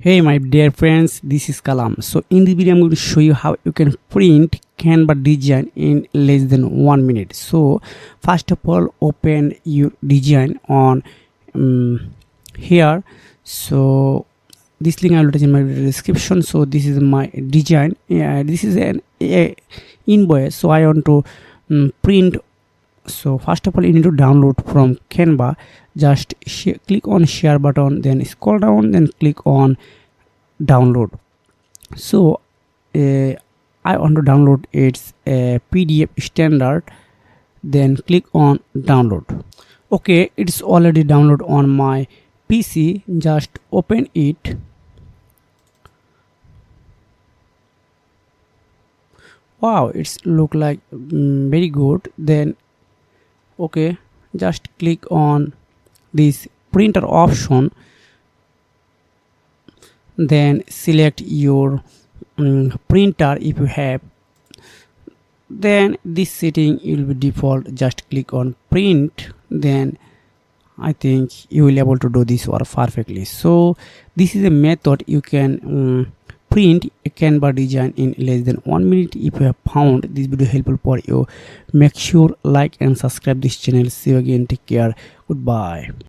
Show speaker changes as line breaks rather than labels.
Hey my dear friends, this is Kalam. So in this video I'm going to show you how you can print Canva design in less than 1 minute. So first of all, open your design on here. So this link I will attach in my description. So this is my design. This is an invoice. So I want to print. So first of all, you need to download from Canva. Just click on share button, then scroll down, then click on download. So I want to download its PDF standard, then click on download. Okay, it's already downloaded on my PC. Just open it. Wow, it's look like very good. Then okay, just click on this printer option, then select your printer if you have. Then this setting will be default. Just click on print, then I think you will be able to do this work perfectly. So this is a method you can print a Canva design in less than 1 minute. If you have found this video helpful for you, make sure like and subscribe this channel. See you again. Take care. Goodbye.